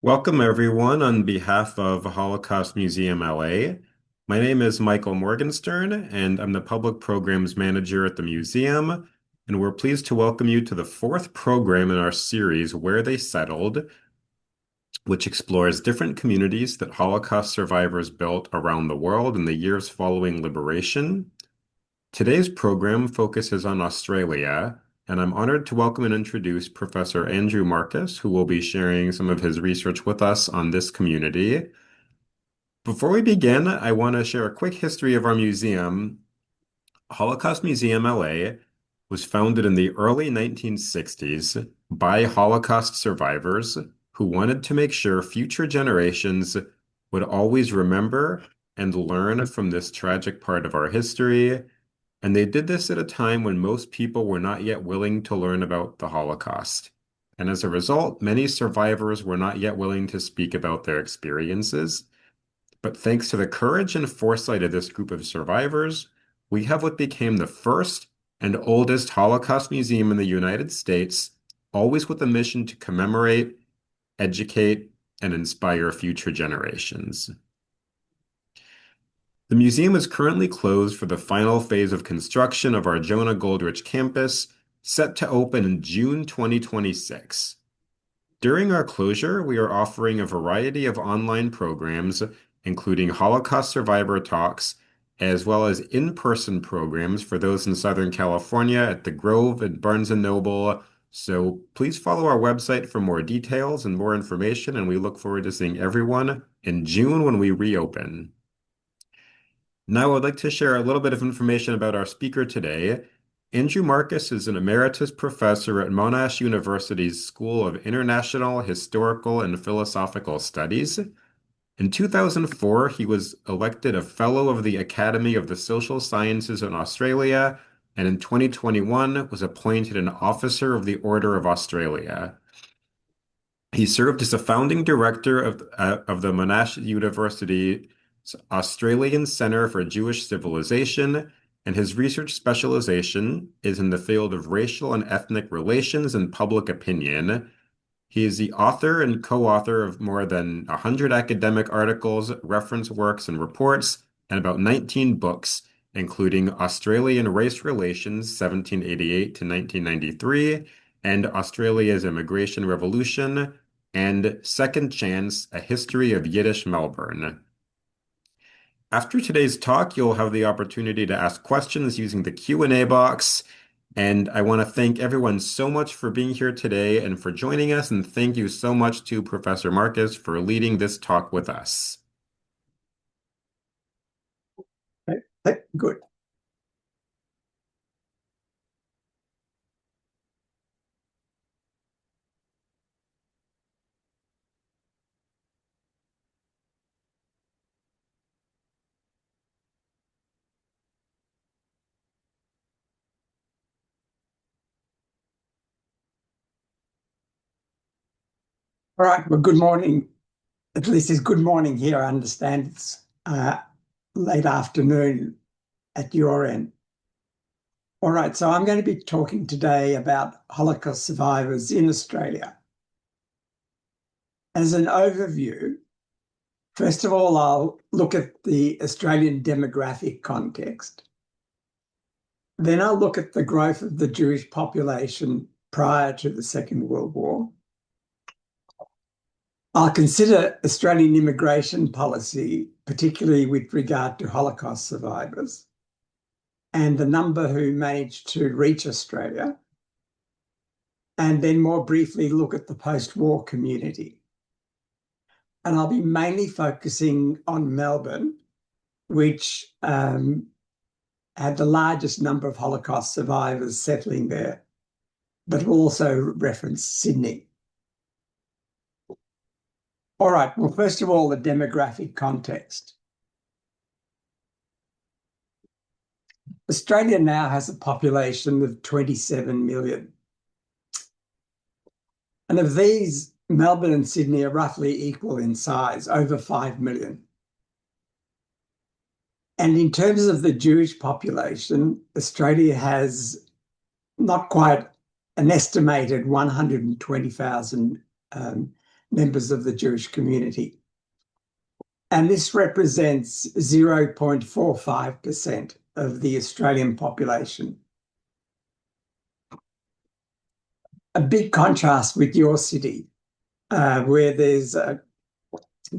Welcome, everyone, on behalf of Holocaust Museum LA. My name is Michael Morgenstern, and I'm the Public Programs Manager at the museum. And we're pleased to welcome you to the fourth program in our series, Where They Settled, which explores different communities that Holocaust survivors built around the world in the years following liberation. Today's program focuses on Australia, and I'm honored to welcome and introduce Professor Andrew Marcus, who will be sharing some of his research with us on this community. Before we begin, I want to share a quick history of our museum. Holocaust Museum LA was founded in the early 1960s by Holocaust survivors who wanted to make sure future generations would always remember and learn from this tragic part of our history. And they did this at a time when most people were not yet willing to learn about the Holocaust. And as a result, many survivors were not yet willing to speak about their experiences. But thanks to the courage and foresight of this group of survivors, we have what became the first and oldest Holocaust museum in the United States, always with a mission to commemorate, educate, and inspire future generations. The museum is currently closed for the final phase of construction of our Jonah Goldrich campus, set to open in June 2026. During our closure, we are offering a variety of online programs, including Holocaust survivor talks, as well as in-person programs for those in Southern California at the Grove and Barnes & Noble. So please follow our website for more details and more information, and we look forward to seeing everyone in June when we reopen. Now, I'd like to share a little bit of information about our speaker today. Andrew Marcus is an emeritus professor at Monash University's School of International, Historical, and Philosophical Studies. In 2004, he was elected a Fellow of the Academy of the Social Sciences in Australia, and in 2021 was appointed an Officer of the Order of Australia. He served as a founding director of the Monash University Australian Centre for Jewish Civilization, and his research specialization is in the field of racial and ethnic relations and public opinion. He is the author and co-author of more than 100 academic articles, reference works, and reports, and about 19 books, including Australian Race Relations, 1788 to 1993, and Australia's Immigration Revolution, and Second Chance, A History of Yiddish Melbourne. After today's talk, you'll have the opportunity to ask questions using the Q&A box. And I want to thank everyone so much for being here today and for joining us. And thank you so much to Professor Marcus for leading this talk with us. Good. All right, well, good morning. At least it's good morning here. I understand it's late afternoon at your end. All right, so I'm going to be talking today about Holocaust survivors in Australia. As an overview, first of all, I'll look at the Australian demographic context. Then I'll look at the growth of the Jewish population prior to the Second World War. I'll consider Australian immigration policy, particularly with regard to Holocaust survivors, and the number who managed to reach Australia, and then more briefly look at the post-war community. And I'll be mainly focusing on Melbourne, which had the largest number of Holocaust survivors settling there, but will also reference Sydney. All right, well, first of all, the demographic context. Australia now has a population of 27 million. And of these, Melbourne and Sydney are roughly equal in size, over 5 million. And in terms of the Jewish population, Australia has not quite an estimated 120,000 members of the Jewish community. And this represents 0.45% of the Australian population. A big contrast with your city, where there's a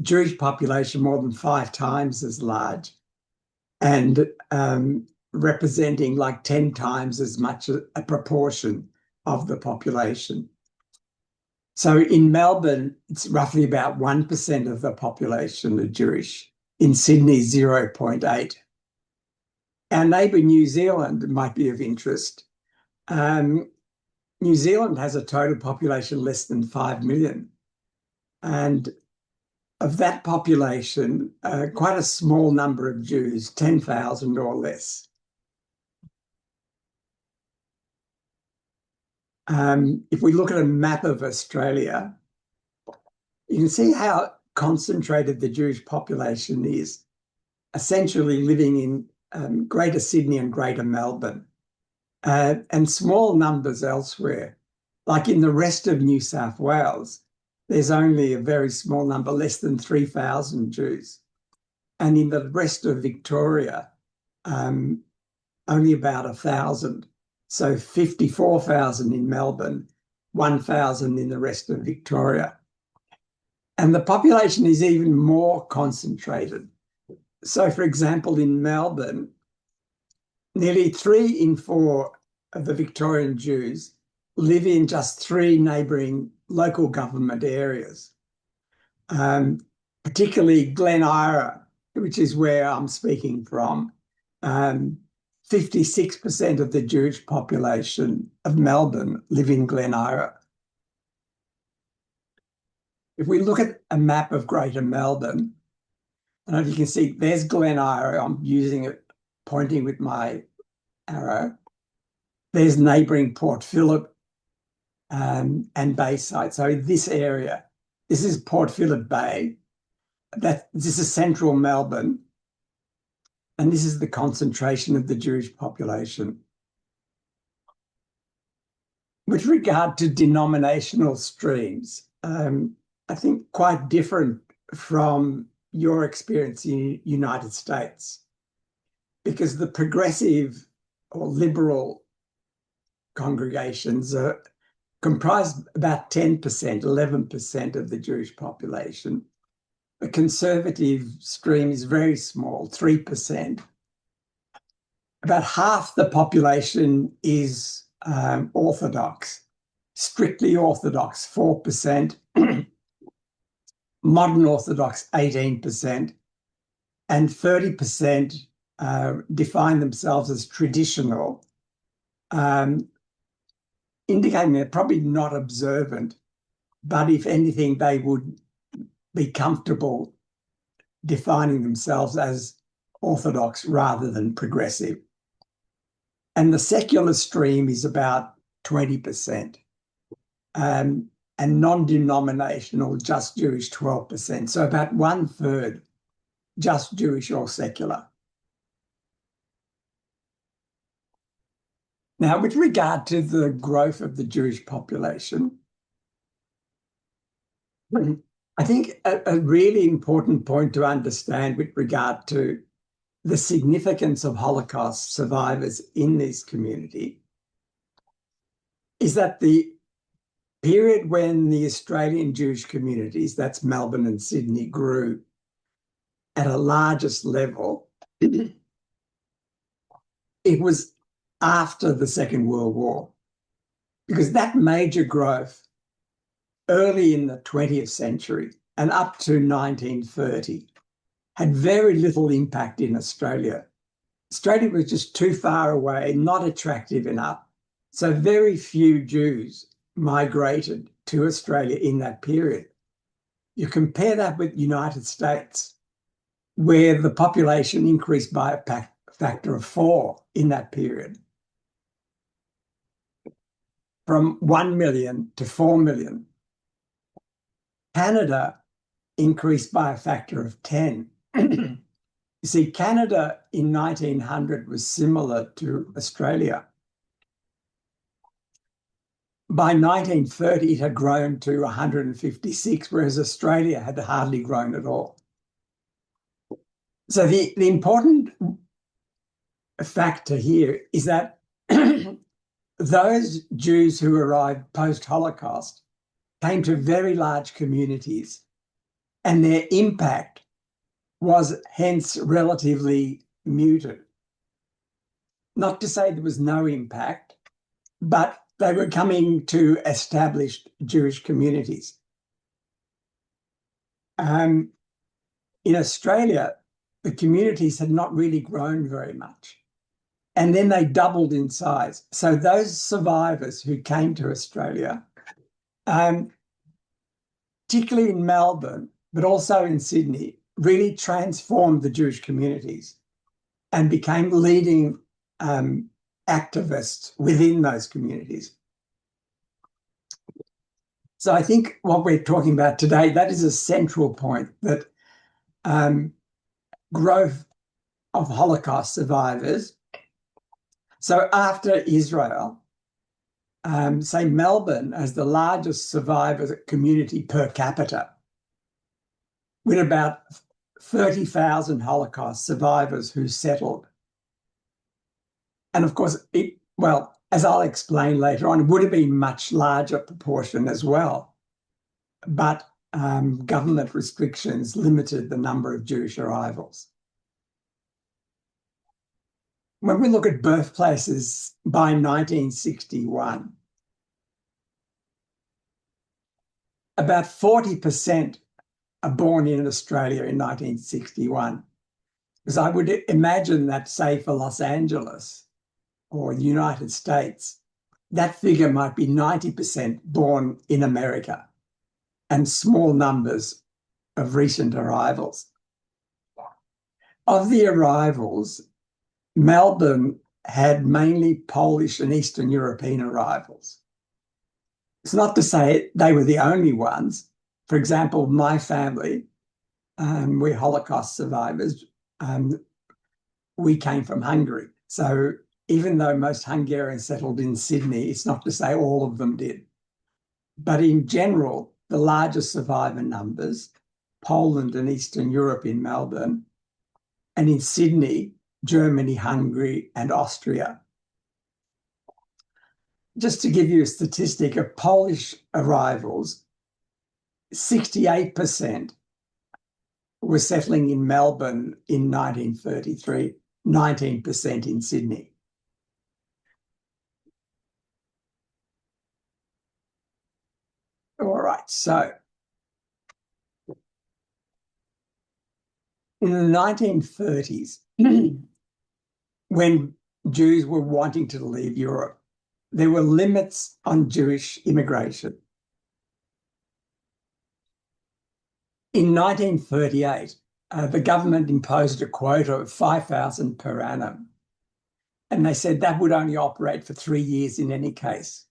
Jewish population more than 5 times as large and representing like 10 times as much a proportion of the population. So in Melbourne, it's roughly about 1% of the population are Jewish. In Sydney, 0.8. Our neighbour New Zealand might be of interest. New Zealand has a total population less than 5 million. And of that population, quite a small number of Jews, 10,000 or less. If we look at a map of Australia, you can see how concentrated the Jewish population is, essentially living in Greater Sydney and Greater Melbourne, and small numbers elsewhere. Like in the rest of New South Wales, there's only a very small number, less than 3,000 Jews. And in the rest of Victoria, only about 1,000. So 54,000 in Melbourne, 1,000 in the rest of Victoria. And the population is even more concentrated. So, for example, in Melbourne, nearly 3 in 4 of the Victorian Jews live in just 3 neighbouring local government areas, particularly Glen Eira, which is where I'm speaking from. 56% of the Jewish population of Melbourne live in Glen Eira. If we look at a map of Greater Melbourne, I don't know if you can see, there's Glen Eira. I'm using it, pointing with my arrow. There's neighbouring Port Phillip and Bayside. So this area, this is Port Phillip Bay. This is central Melbourne. And this is the concentration of the Jewish population. With regard to denominational streams, I think quite different from your experience in the United States, because the progressive or liberal congregations comprise about 10%, 11% of the Jewish population. The conservative stream is very small, 3%. About half the population is Orthodox, strictly Orthodox, 4%, modern Orthodox, 18%, and 30% define themselves as traditional, indicating they're probably not observant, but if anything, they would be comfortable defining themselves as Orthodox rather than progressive. And the secular stream is about 20%, and non-denominational, just Jewish, 12%. So about 1/3 just Jewish or secular. Now, with regard to the growth of the Jewish population, I think a really important point to understand with regard to the significance of Holocaust survivors in this community is that the period when the Australian Jewish communities, that's Melbourne and Sydney, grew at a largest level, it was after the Second World War, because that major growth early in the 20th century and up to 1930 had very little impact in Australia. Australia was just too far away, not attractive enough. So very few Jews migrated to Australia in that period. You compare that with the United States, where the population increased by a factor of 4 in that period, from 1 million to 4 million. Canada increased by a factor of 10. You see, Canada in 1900 was similar to Australia. by 1930, it had grown to 156, whereas Australia had hardly grown at all. So the important factor here is that those Jews who arrived post-Holocaust came to very large communities, and their impact was hence relatively muted. Not to say there was no impact, but they were coming to established Jewish communities. In Australia, the communities had not really grown very much. And then they doubled in size. So those survivors who came to Australia, particularly in Melbourne, but also in Sydney, really transformed the Jewish communities and became leading activists within those communities. So I think what we're talking about today, that is a central point, that growth of Holocaust survivors. So after Israel, say Melbourne as the largest survivor community per capita, with about 30,000 Holocaust survivors who settled. And of course, as I'll explain later on, it would have been much larger proportion as well. But government restrictions limited the number of Jewish arrivals. When we look at birthplaces by 1961, about 40% are born in Australia in 1961. Because I would imagine that, say, for Los Angeles or the United States, that figure might be 90% born in America and small numbers of recent arrivals. Of the arrivals, Melbourne had mainly Polish and Eastern European arrivals. It's not to say they were the only ones. For example, my family, we're Holocaust survivors. We came from Hungary. So even though most Hungarians settled in Sydney, it's not to say all of them did. But in general, the largest survivor numbers, Poland and Eastern Europe in Melbourne, and in Sydney, Germany, Hungary, and Austria. Just to give you a statistic of Polish arrivals, 68% were settling in Melbourne in 1933, 19% in Sydney. All right, so in the 1930s, when Jews were wanting to leave Europe, there were limits on Jewish immigration. In 1938, the government imposed a quota of 5,000 per annum. And they said that would only operate for 3 years in any case.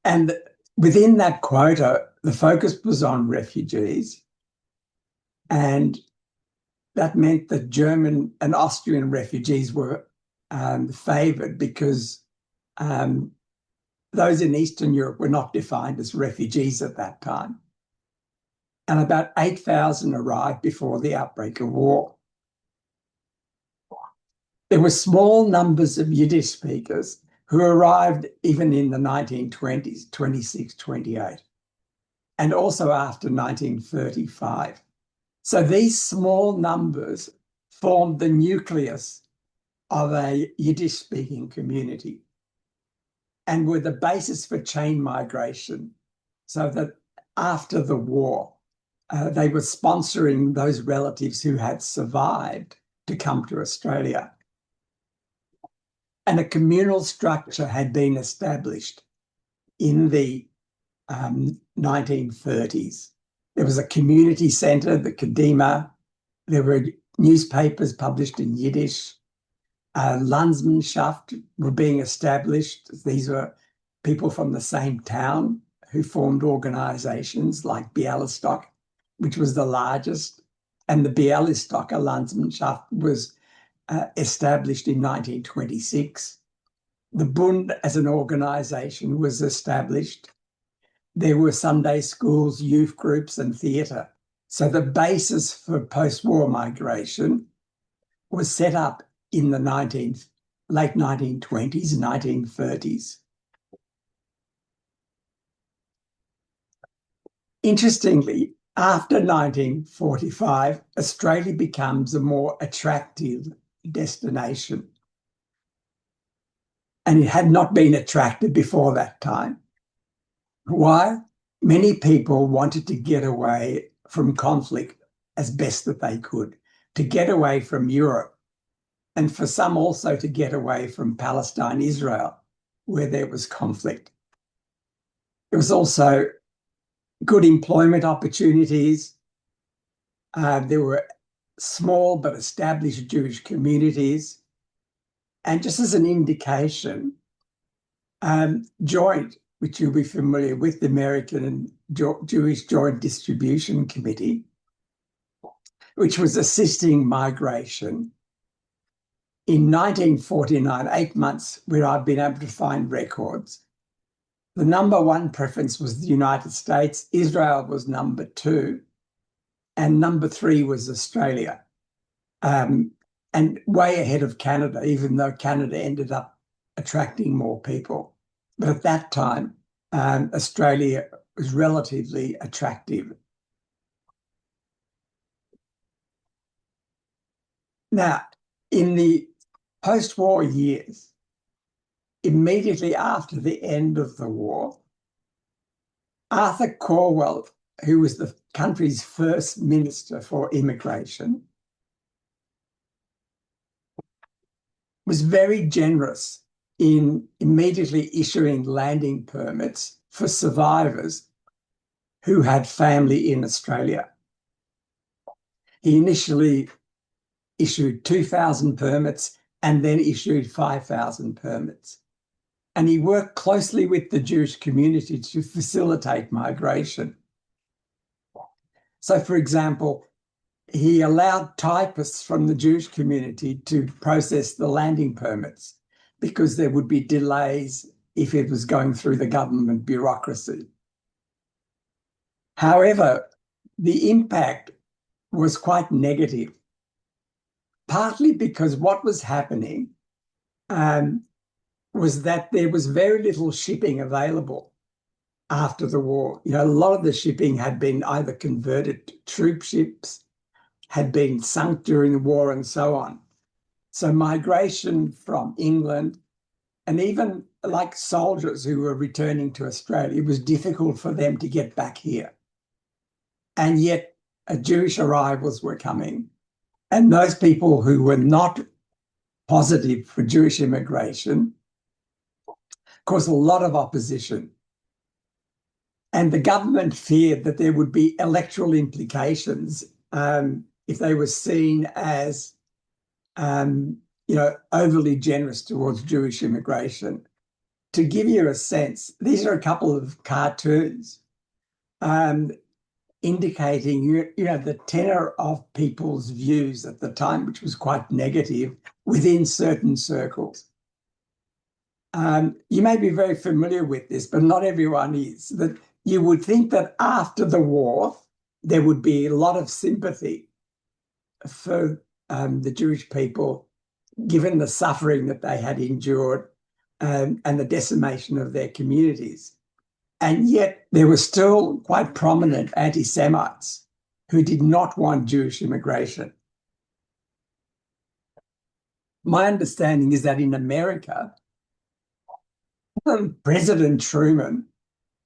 And within that quota, the focus was on refugees. And that meant that German and Austrian refugees were favoured because those in Eastern Europe were not defined as refugees at that time. And about 8,000 arrived before the outbreak of war. There were small numbers of Yiddish speakers who arrived even in the 1920s, 26, 28, and also after 1935. So these small numbers formed the nucleus of a Yiddish-speaking community and were the basis for chain migration, so that after the war, they were sponsoring those relatives who had survived to come to Australia. And a communal structure had been established in the 1930s. There was a community centre, the Kadima. There were newspapers published in Yiddish. Landsmanshaftn were being established. These were people from the same town who formed organisations like Bialystok, which was the largest. And the Bialystoker Landsmanschaft was established in 1926. The Bund as an organisation was established. There were Sunday schools, youth groups, and theatre. So the basis for post-war migration was set up in the late 1920s, 1930s. Interestingly, after 1945, Australia becomes a more attractive destination. And it had not been attractive before that time. Why? Many people wanted to get away from conflict as best that they could, to get away from Europe, and for some also to get away from Palestine, Israel, where there was conflict. There was also good employment opportunities. There were small but established Jewish communities. And just as an indication, Joint, which you'll be familiar with, the American and Jewish Joint Distribution Committee, which was assisting migration. In 1949, 8 months where I've been able to find records, the number one preference was the United States, Israel was number two, and number three was Australia. And way ahead of Canada, even though Canada ended up attracting more people. But at that time, Australia was relatively attractive. Now, in the post-war years, immediately after the end of the war, Arthur Corwell, who was the country's first minister for immigration, was very generous in immediately issuing landing permits for survivors who had family in Australia. He initially issued 2,000 permits and then issued 5,000 permits. And he worked closely with the Jewish community to facilitate migration. So, for example, he allowed typists from the Jewish community to process the landing permits because there would be delays if it was going through the government bureaucracy. However, the impact was quite negative, partly because what was happening was that there was very little shipping available after the war. You know, a lot of the shipping had been either converted to troop ships, had been sunk during the war, and so on. So migration from England, and even like soldiers who were returning to Australia, it was difficult for them to get back here. And yet Jewish arrivals were coming. And those people who were not positive for Jewish immigration caused a lot of opposition. And the government feared that there would be electoral implications if they were seen as, overly generous towards Jewish immigration. To give you a sense, these are a couple of cartoons indicating, the tenor of people's views at the time, which was quite negative within certain circles. You may be very familiar with this, but not everyone is, that you would think that after the war, there would be a lot of sympathy for the Jewish people, given the suffering that they had endured and the decimation of their communities. And yet there were still quite prominent anti-Semites who did not want Jewish immigration. My understanding is that in America, President Truman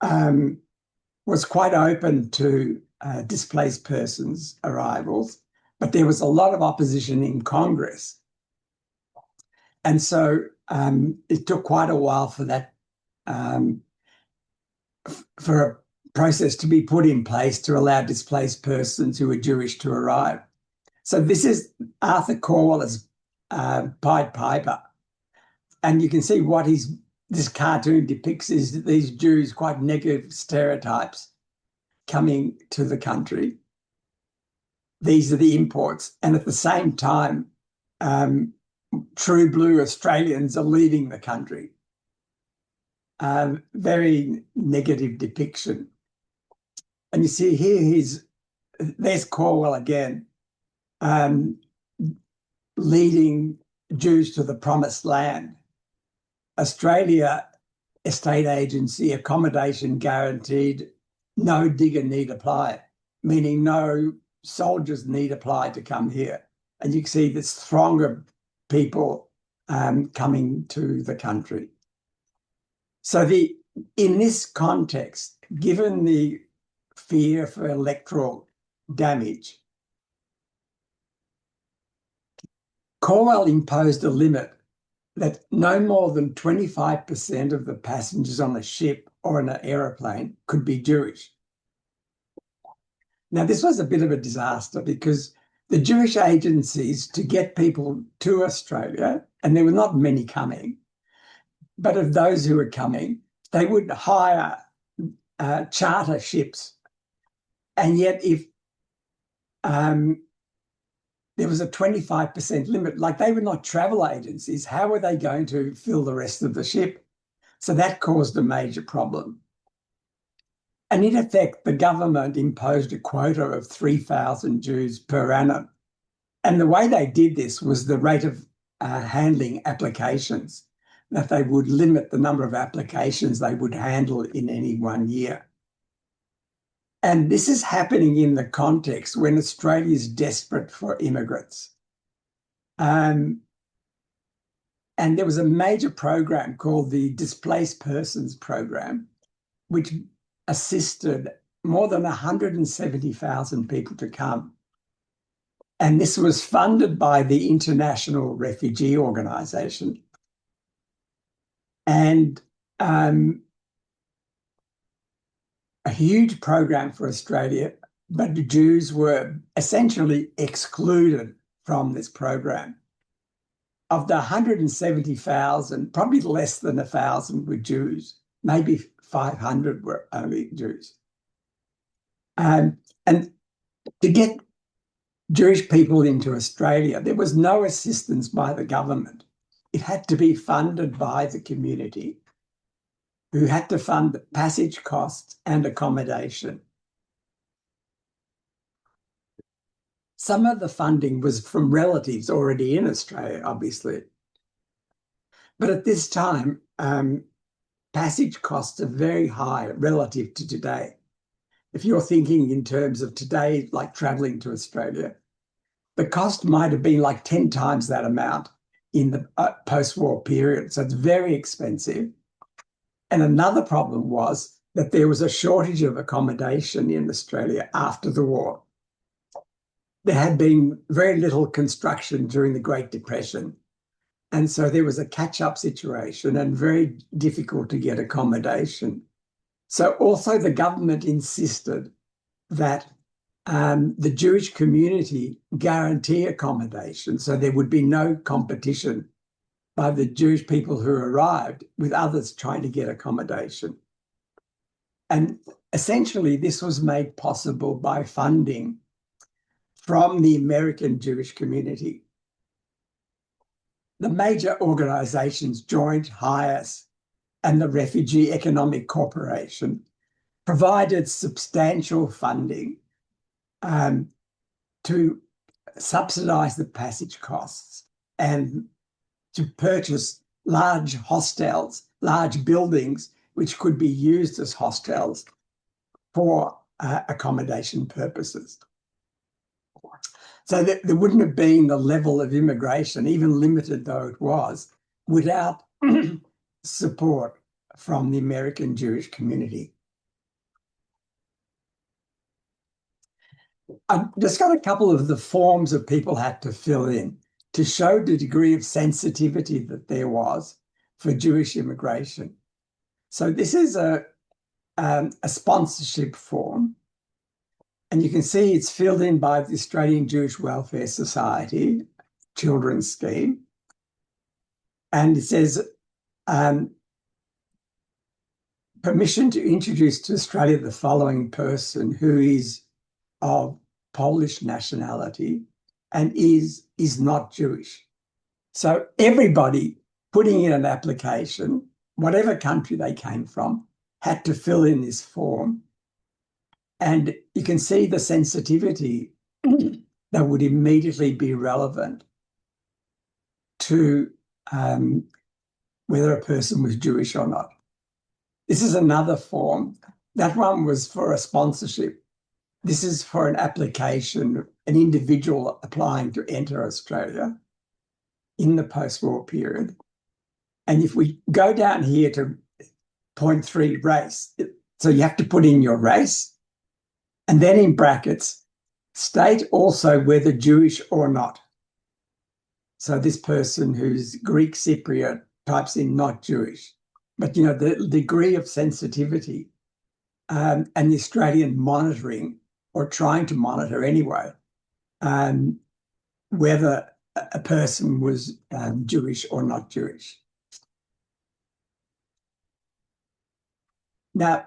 was quite open to displaced persons' arrivals, but there was a lot of opposition in Congress. And so it took quite a while for that, for a process to be put in place to allow displaced persons who were Jewish to arrive. So this is Arthur Corwell as Pied Piper. And you can see what this cartoon depicts is these Jews, quite negative stereotypes coming to the country. These are the imports. And at the same time, true blue Australians are leaving the country. very negative depiction. And you see here, there's Corwell again, leading Jews to the promised land. Australia, estate agency, accommodation guaranteed, no digger need apply, meaning no soldiers need apply to come here. And you can see this throng of people coming to the country. So in this context, given the fear for electoral damage, Cornwall imposed a limit that no more than 25% of the passengers on a ship or in an aeroplane could be Jewish. Now, this was a bit of a disaster because the Jewish agencies to get people to Australia, and there were not many coming, but of those who were coming, they would hire charter ships. And yet if there was a 25% limit, like they were not travel agencies, how were they going to fill the rest of the ship? So that caused a major problem. And in effect, the government imposed a quota of 3,000 Jews per annum. And the way they did this was the rate of handling applications, that they would limit the number of applications they would handle in any 1 year. And this is happening in the context when Australia is desperate for immigrants. And there was a major program called the Displaced Persons Program, which assisted more than 170,000 people to come. And this was funded by the International Refugee Organization. And a huge program for Australia, but the Jews were essentially excluded from this program. Of the 170,000, probably less than 1,000 were Jews, maybe 500 were only Jews. And to get Jewish people into Australia, there was no assistance by the government. It had to be funded by the community, who had to fund the passage costs and accommodation. Some of the funding was from relatives already in Australia, obviously. But at this time, passage costs are very high relative to today. If you're thinking in terms of today, like traveling to Australia, the cost might have been like 10 times that amount in the post-war period. So it's very expensive. And another problem was that there was a shortage of accommodation in Australia after the war. There had been very little construction during the Great Depression. And so there was a catch-up situation and very difficult to get accommodation. So also the government insisted that the Jewish community guarantee accommodation, so there would be no competition by the Jewish people who arrived with others trying to get accommodation. And essentially, this was made possible by funding from the American Jewish community. The major organizations, Joint HIAS and the Refugee Economic Corporation, provided substantial funding to subsidize the passage costs and to purchase large hostels, large buildings, which could be used as hostels for accommodation purposes. So there wouldn't have been the level of immigration, even limited though it was, without support from the American Jewish community. I've just got a couple of the forms that people had to fill in to show the degree of sensitivity that there was for Jewish immigration. So this is a sponsorship form, and you can see it's filled in by the Australian Jewish Welfare Society Children's Scheme. And it says, permission to introduce to Australia the following person who is of Polish nationality and is not Jewish. So everybody putting in an application whatever country they came from, had to fill in this form. And you can see the sensitivity that would immediately be relevant to whether a person was Jewish or not. This is another form. That one was for a sponsorship. This is for an application, an individual applying to enter Australia in the post-war period. And if we go down here to point 3, race, so you have to put in your race, and then in brackets, state also whether Jewish or not. So this person who's Greek Cypriot types in not Jewish. But, you know, the degree of sensitivity and the Australian monitoring, or trying to monitor anyway, whether a person was Jewish or not Jewish. Now,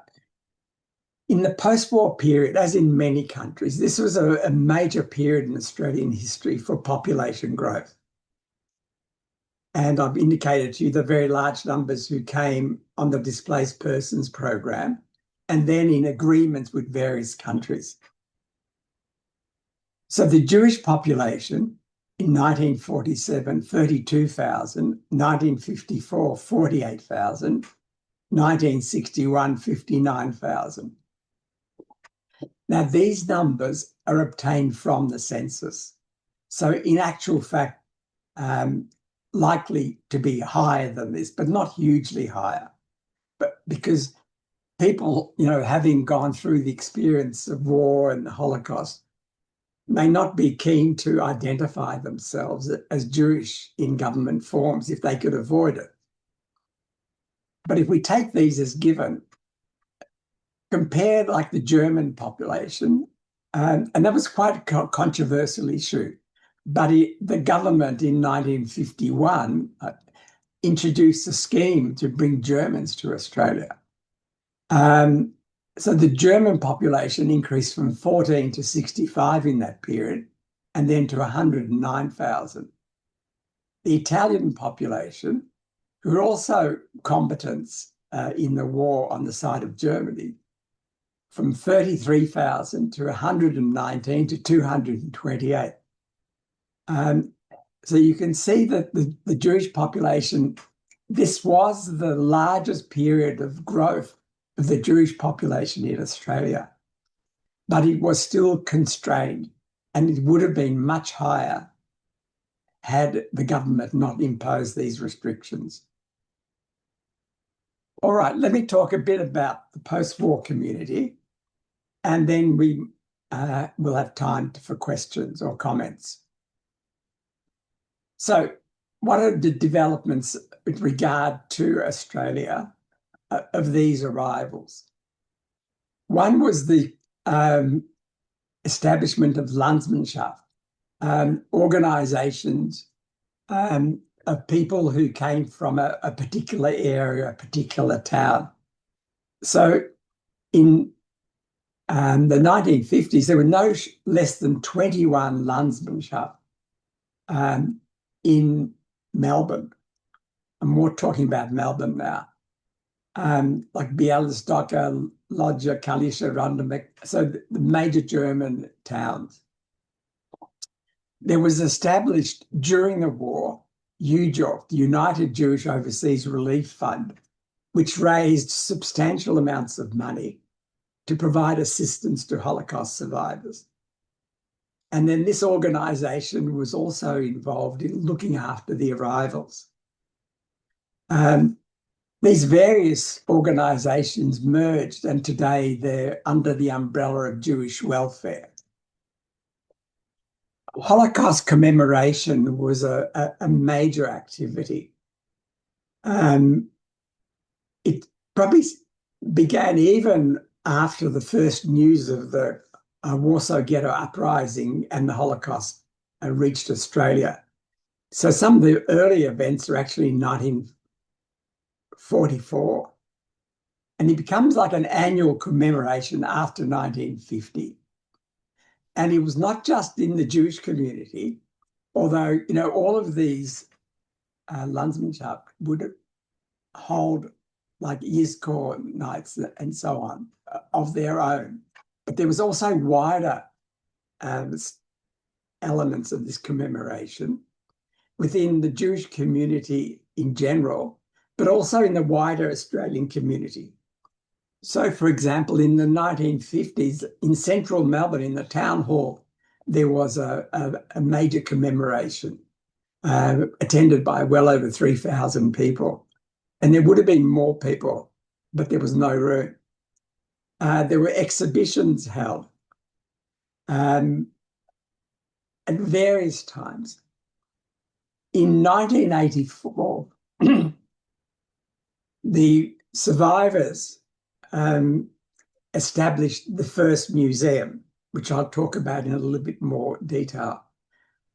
in the post-war period, as in many countries, this was a major period in Australian history for population growth. And I've indicated to you the very large numbers who came on the Displaced Persons Program, and then in agreements with various countries. So the Jewish population in 1947, 32,000, 1954, 48,000, 1961, 59,000. Now, these numbers are obtained from the census. So in actual fact, likely to be higher than this, but not hugely higher. But because people, you know, having gone through the experience of war and the Holocaust, may not be keen to identify themselves as Jewish in government forms if they could avoid it. But if we take these as given, compare like the German population, and that was quite a controversial issue, but the government in 1951 introduced a scheme to bring Germans to Australia. So the German population increased from 14 to 65 in that period, and then to 109,000. The Italian population, who were also combatants in the war on the side of Germany, from 33,000 to 119 to 228. So you can see that the Jewish population, this was the largest period of growth of the Jewish population in Australia, but it was still constrained, and it would have been much higher had the government not imposed these restrictions. All right, let me talk a bit about the post-war community, and then we will have time for questions or comments. So what are the developments with regard to Australia of these arrivals? One was the establishment of landsmanshaftn, organisations of people who came from a particular area, a particular town. So in the 1950s, there were no less than 21 landsmanschaft in Melbourne. And we're talking about Melbourne now. Like Bialystok, Lodz, Kalisha, Runderbeck, so the major German towns. There was established during the war, UJOF, the United Jewish Overseas Relief Fund, which raised substantial amounts of money to provide assistance to Holocaust survivors. And then this organisation was also involved in looking after the arrivals. These various organisations merged, and today they're under the umbrella of Jewish welfare. Holocaust commemoration was a major activity. It probably began even after the first news of the Warsaw Ghetto uprising and the Holocaust reached Australia. So some of the early events are actually in 1944. And it becomes like an annual commemoration after 1950. And it was not just in the Jewish community, although, you know, all of these landsmanschaft would hold like Yizkor nights and so on of their own. But there was also wider elements of this commemoration within the Jewish community in general, but also in the wider Australian community. So, for example, in the 1950s, in central Melbourne, in the town hall, there was a major commemoration attended by well over 3,000 people. And there would have been more people, but there was no room. There were exhibitions held at various times. In 1984, the survivors established the first museum, which I'll talk about in a little bit more detail.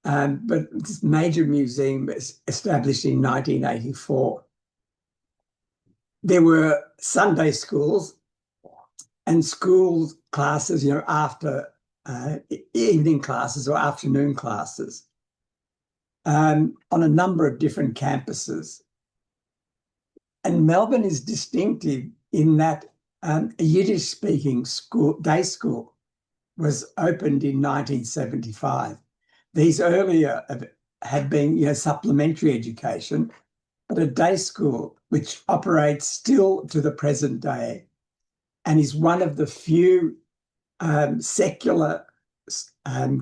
But this major museum was established in 1984. There were Sunday schools and school classes, after evening classes or afternoon classes on a number of different campuses. And Melbourne is distinctive in that a Yiddish-speaking day school was opened in 1975. These earlier had been supplementary education, but a day school which operates still to the present day and is one of the few secular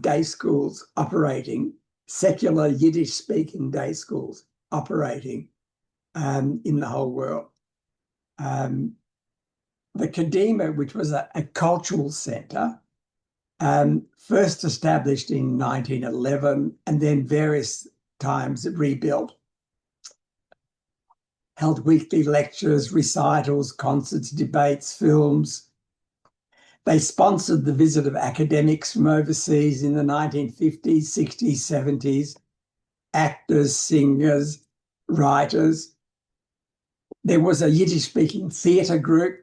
day schools operating, secular Yiddish-speaking day schools operating in the whole world. The Kadima, which was a cultural centre, first established in 1911 and then various times rebuilt, held weekly lectures, recitals, concerts, debates, films. They sponsored the visit of academics from overseas in the 1950s, 60s, 70s, actors, singers, writers. There was a Yiddish-speaking theatre group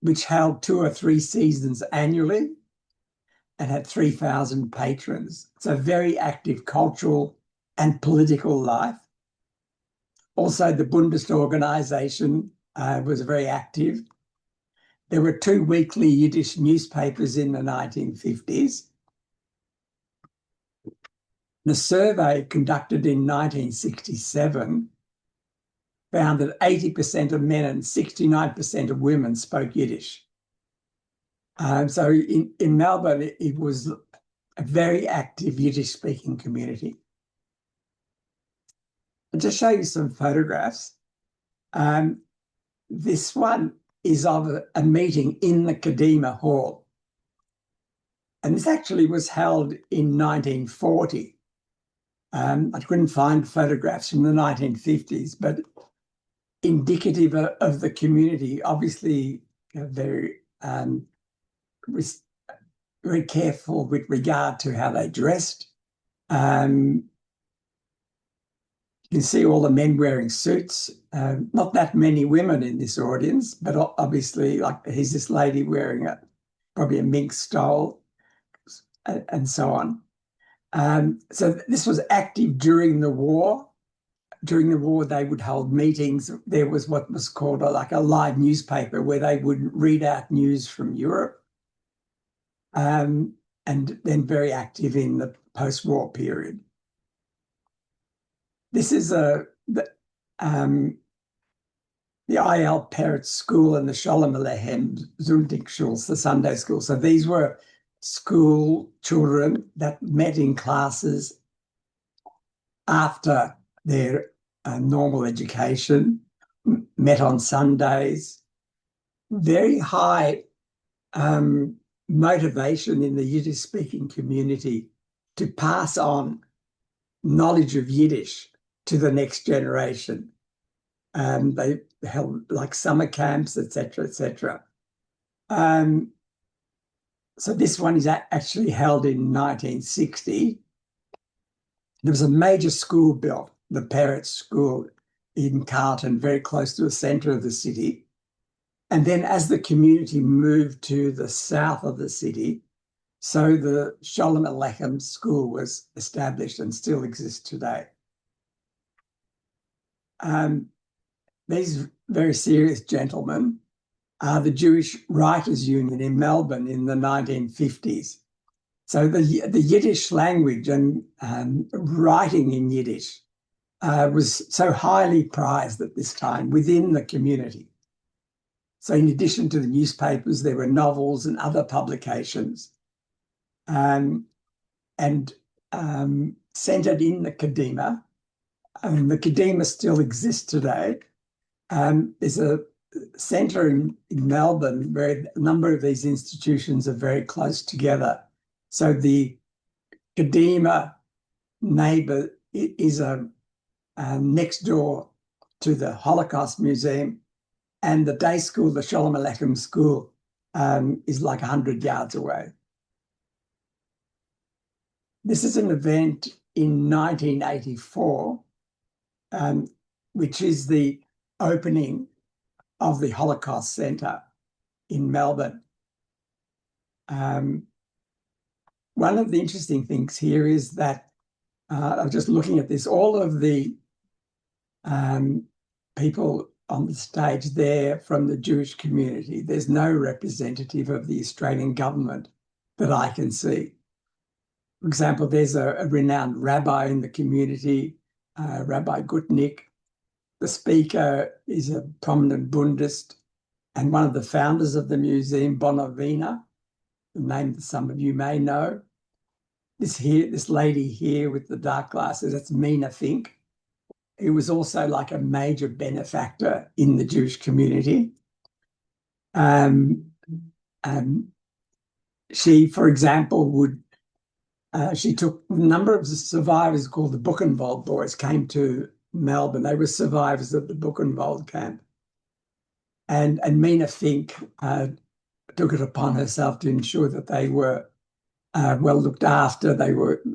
which held 2 or 3 seasons annually and had 3,000 patrons. So very active cultural and political life. Also, the Bundesorganisation was very active. There were 2 weekly Yiddish newspapers in the 1950s. The survey conducted in 1967 found that 80% of men and 69% of women spoke Yiddish. So in Melbourne, it was a very active Yiddish-speaking community. I'll just show you some photographs. This one is of a meeting in the Kadima Hall. And this actually was held in 1940. I couldn't find photographs from the 1950s, but indicative of the community, obviously very careful with regard to how they dressed. You can see all the men wearing suits. Not that many women in this audience, but obviously, like here's this lady wearing probably a mink stole, and so on. So this was active during the war. During the war, they would hold meetings. There was what was called a live newspaper where they would read out news from Europe, and then very active in the post-war period. This is the IL Peretz School and the Sholem Aleichem Sonntagsschule, the Sunday school. So these were school children that met in classes after their normal education, met on Sundays. Very high motivation in the Yiddish-speaking community to pass on knowledge of Yiddish to the next generation. They held like summer camps, etc., etc. So this one is actually held in 1960. There was a major school built, the Peretz School in Carlton, very close to the centre of the city. And then as the community moved to the south of the city, so the Sholem Aleichem School was established and still exists today. these very serious gentlemen are the Jewish Writers' Union in Melbourne in the 1950s. So the Yiddish language and writing in Yiddish was so highly prized at this time within the community. So in addition to the newspapers, there were novels and other publications. And centred in the Kadima. The Kadima still exists today. There's a centre in Melbourne where a number of these institutions are very close together. So the Kadima neighbour is next door to the Holocaust Museum, and the day school, the Sholem Aleichem School, is like 100 yards away. This is an event in 1984, which is the opening of the Holocaust Centre in Melbourne. One of the interesting things here is that I was just looking at this, all of the people on the stage there from the Jewish community, there's no representative of the Australian government that I can see. For example, there's a renowned rabbi in the community, Rabbi Gutnick. The speaker is a prominent Bundist and one of the founders of the museum, Bonavina, the name that some of you may know. This lady here with the dark glasses, that's Mina Fink, who was also like a major benefactor in the Jewish community. She, for example, she took a number of the survivors called the Buchenwald boys came to Melbourne. They were survivors of the Buchenwald camp. And Mina Fink took it upon herself to ensure that they were well looked after,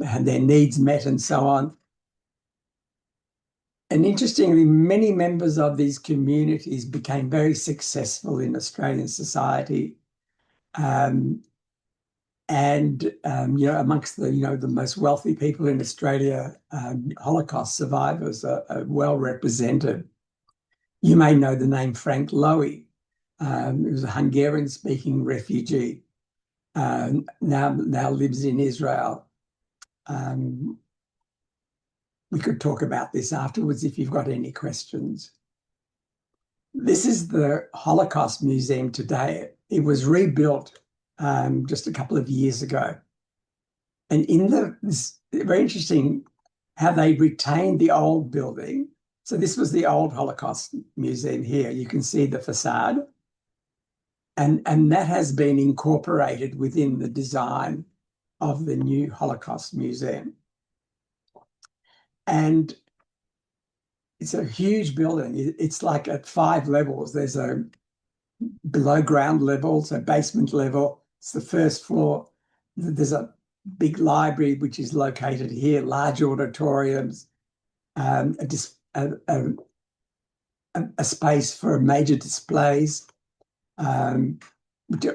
had their needs met and so on. And interestingly, many members of these communities became very successful in Australian society. Amongst the most wealthy people in Australia, Holocaust survivors are well represented. You may know the name Frank Lowy, who was a Hungarian-speaking refugee, now lives in Israel. We could talk about this afterwards if you've got any questions. This is the Holocaust Museum today. It was rebuilt just a couple of years ago. And it's very interesting how they retained the old building. So this was the old Holocaust Museum here. You can see the facade. And that has been incorporated within the design of the new Holocaust Museum. And it's a huge building. It's like at 5 levels. There's a below ground level, so basement level. It's the first floor. There's a big library, which is located here, large auditoriums, a space for major displays,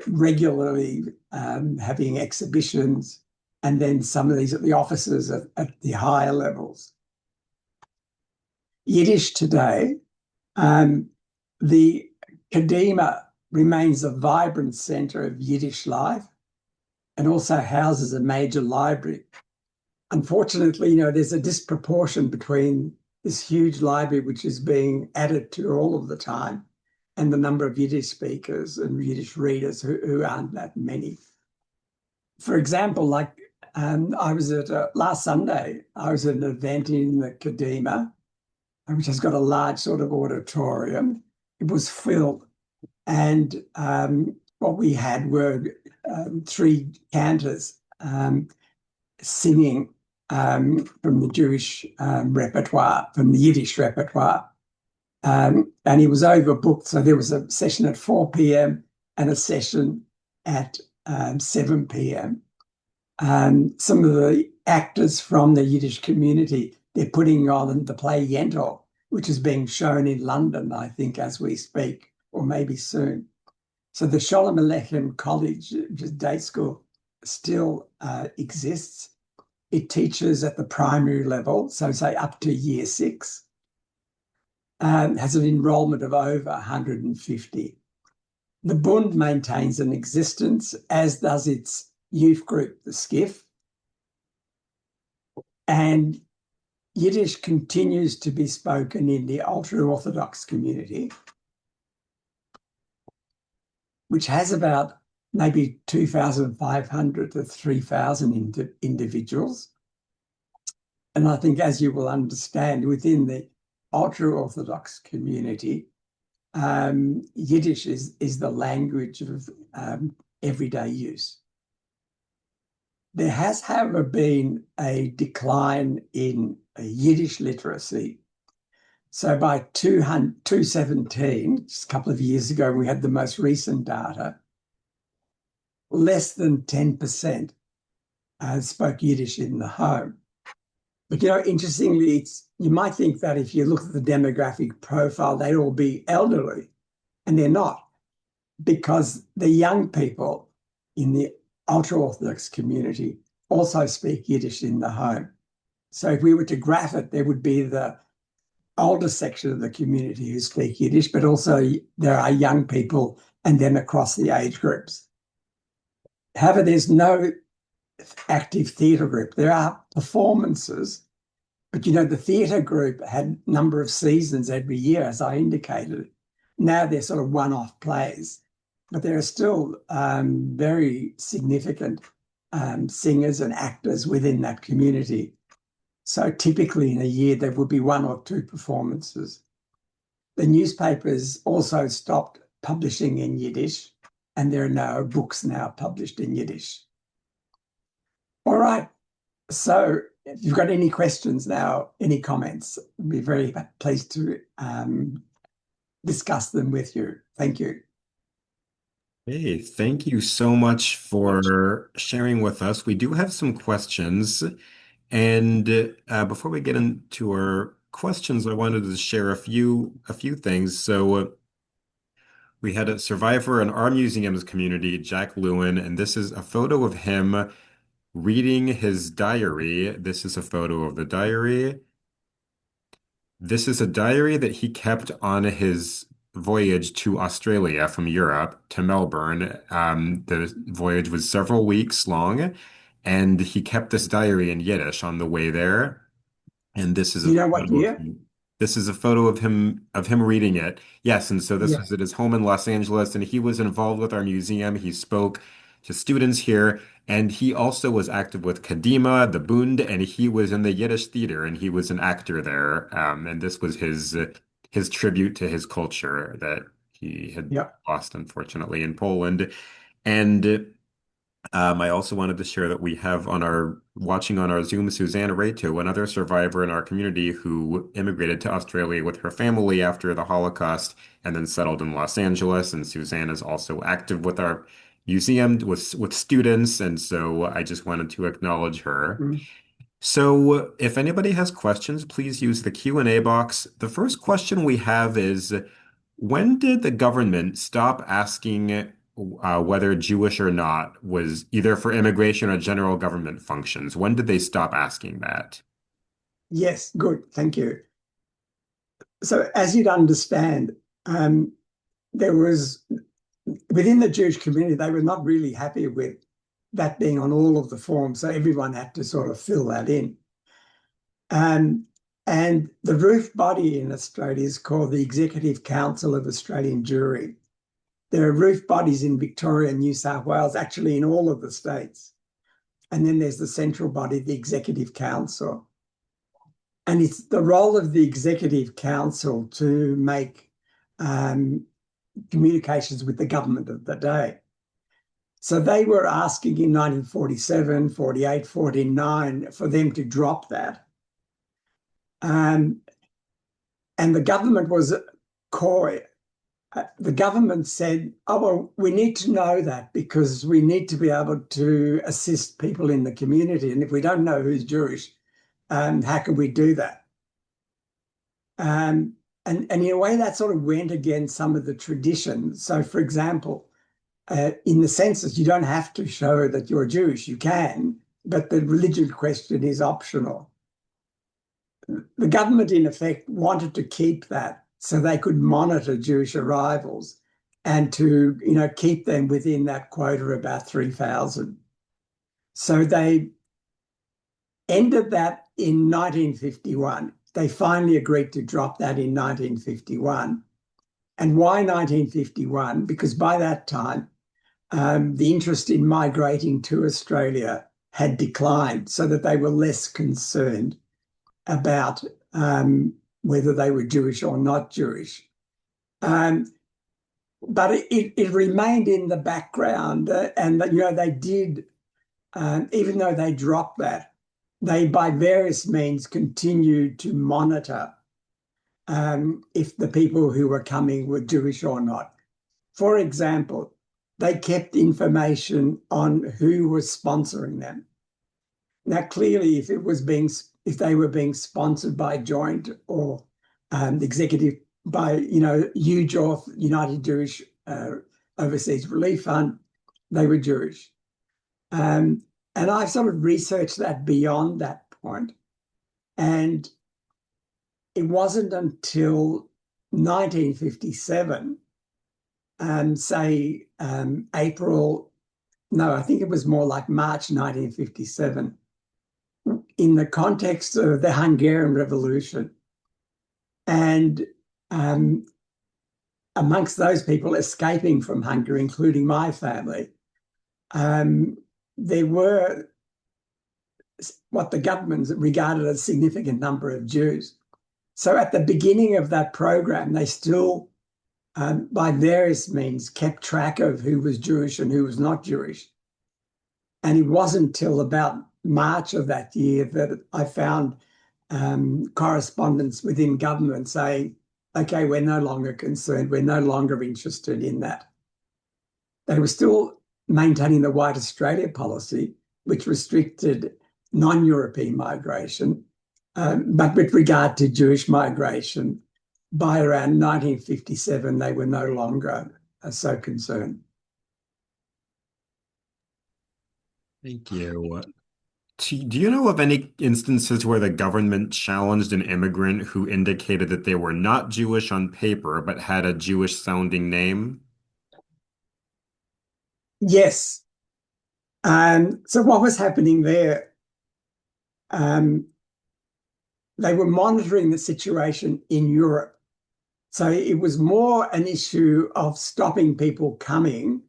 regularly having exhibitions, and then some of these at the offices at the higher levels. Yiddish today, the Kadima remains a vibrant centre of Yiddish life and also houses a major library. Unfortunately, there's a disproportion between this huge library, which is being added to all of the time, and the number of Yiddish speakers and Yiddish readers who aren't that many. For example, last Sunday, I was at an event in the Kadima, which has got a large sort of auditorium. It was filled. And what we had were 3 cantors singing from the Jewish repertoire, from the Yiddish repertoire. And he was overbooked. So there was a session at 4 p.m. and a session at 7 p.m. Some of the actors from the Yiddish community, they're putting on the play Yentl, which is being shown in London, I think, as we speak, or maybe soon. So the Sholem Aleichem College, which is day school, still exists. It teaches at the primary level, so say up to year 6. has an enrolment of over 150. The Bund maintains an existence, as does its youth group, the Skiff, and Yiddish continues to be spoken in the ultra-Orthodox community, which has about maybe 2,500 to 3,000 individuals. And I think, as you will understand, within the ultra-Orthodox community, Yiddish is the language of everyday use. There has, however, been a decline in Yiddish literacy. So by 2017, just a couple of years ago, we had the most recent data, less than 10% spoke Yiddish in the home. But, interestingly, you might think that if you look at the demographic profile, they'd all be elderly, and they're not, because the young people in the ultra-Orthodox community also speak Yiddish in the home. So if we were to graph it, there would be the older section of the community who speak Yiddish, but also there are young people and then across the age groups. However, there's no active theatre group. There are performances, but the theatre group had a number of seasons every year, as I indicated. Now they're sort of one-off plays, but there are still very significant singers and actors within that community. So typically in a year, there would be one or two performances. The newspapers also stopped publishing in Yiddish, and there are no books now published in Yiddish. All right. So if you've got any questions now, any comments, I'd be very pleased to discuss them with you. Thank you. Hey, thank you so much for sharing with us. We do have some questions. And before we get into our questions, I wanted to share a few things. So we had a survivor in our museum's community, Jack Lewin, and this is a photo of him reading his diary. This is a photo of the diary. This is a diary that he kept on his voyage to Australia from Europe to Melbourne. The voyage was several weeks long, and he kept this diary in Yiddish on the way there. And this is Do a you know what photo of year? him. This is a photo of him reading it. Yes, and so this Yeah. was at his home in Los Angeles, and he was involved with our museum. He spoke to students here, and he also was active with Kadima, the Bund, and he was in the Yiddish theater, and he was an actor there. And this was his tribute to his culture that he had Yeah. lost, unfortunately, in Poland. And I also wanted to share that we have watching on our Zoom Susanna Reto, another survivor in our community who immigrated to Australia with her family after the Holocaust and then settled in Los Angeles. And Susanna is also active with our museum with students, and so I just wanted to acknowledge her. Mm. So if anybody has questions, please use the Q&A box. The first question we have is, when did the government stop asking whether Jewish or not was either for immigration or general government functions? When did they stop asking that? Yes, good. Thank you. So as you'd understand, there was, within the Jewish community, they were not really happy with that being on all of the forms. So everyone had to sort of fill that in. And the roof body in Australia is called the Executive Council of Australian Jewry. There are roof bodies in Victoria and New South Wales, actually in all of the states. And then there's the central body, the Executive Council. And it's the role of the Executive Council to make communications with the government of the day. So they were asking in 1947, 48, 49 for them to drop that. And the government was coy. The government said, oh, well, we need to know that because we need to be able to assist people in the community. And if we don't know who's Jewish, how can we do that? And in a way, that sort of went against some of the traditions. So, for example, in the census, you don't have to show that you're Jewish. You can, but the religion question is optional. The government, in effect, wanted to keep that so they could monitor Jewish arrivals and to, keep them within that quota of about 3,000. So they ended that in 1951. They finally agreed to drop that in 1951. And why 1951? Because by that time, the interest in migrating to Australia had declined, so that they were less concerned about whether they were Jewish or not Jewish. But it remained in the background, and they did, even though they dropped that, they by various means continued to monitor if the people who were coming were Jewish or not. For example, they kept information on who was sponsoring them. Now, clearly, if they were being sponsored by Joint or executive by UJOF, United Jewish Overseas Relief Fund, they were Jewish. And I've sort of researched that beyond that point. And it wasn't until 1957, April, no, I think it was more like March 1957, in the context of the Hungarian Revolution. And amongst those people escaping from Hungary, including my family, there were what the government regarded as a significant number of Jews. So at the beginning of that program, they still, by various means, kept track of who was Jewish and who was not Jewish. And it wasn't till about March of that year that I found correspondence within government saying, okay, we're no longer concerned, we're no longer interested in that. They were still maintaining the White Australia policy, which restricted non-European migration, but with regard to Jewish migration, by around 1957, they were no longer so concerned. Thank you. Do you know of any instances where the government challenged an immigrant who indicated that they were not Jewish on paper but had a Jewish sounding name? Yes. So what was happening there? They were monitoring the situation in Europe. So it was more an issue of stopping people coming,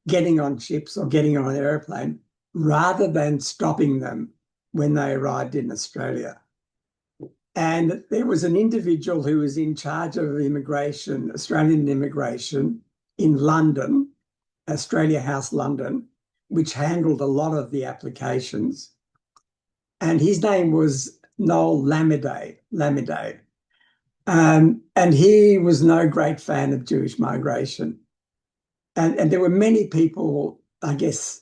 getting on ships or getting on an airplane, rather than stopping them when they arrived in Australia. And there was an individual who was in charge of immigration, Australian immigration, in London, Australia House London, which handled a lot of the applications. And his name was Noel Lamidey. And he was no great fan of Jewish migration. And there were many people, I guess,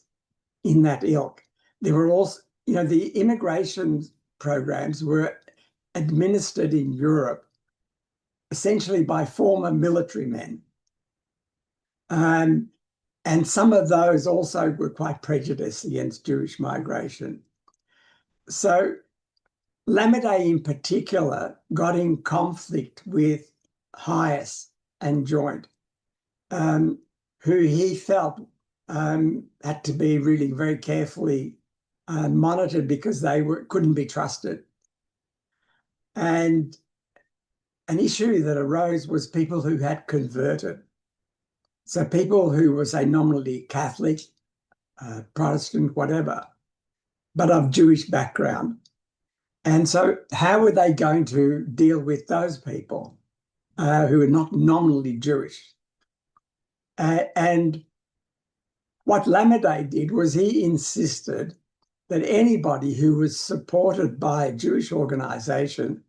in that ilk. There were also, the immigration programs were administered in Europe essentially by former military men. And some of those also were quite prejudiced against Jewish migration. So Lamidey in particular got in conflict with Highest and Joint, who he felt had to be really very carefully monitored because they couldn't be trusted. And an issue that arose was people who had converted. So people who were, say, nominally Catholic, Protestant, whatever, but of Jewish background. And so how were they going to deal with those people who are not nominally Jewish? And what Lamidey did was he insisted that anybody who was supported by a Jewish organisation,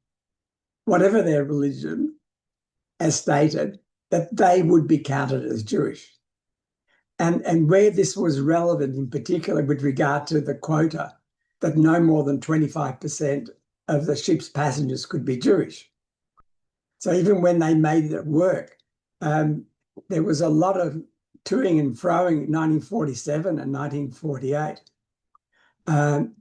whatever their religion, as stated, that they would be counted as Jewish. And where this was relevant in particular with regard to the quota, that no more than 25% of the ship's passengers could be Jewish. So even when they made it work, there was a lot of toing and froing in 1947 and 1948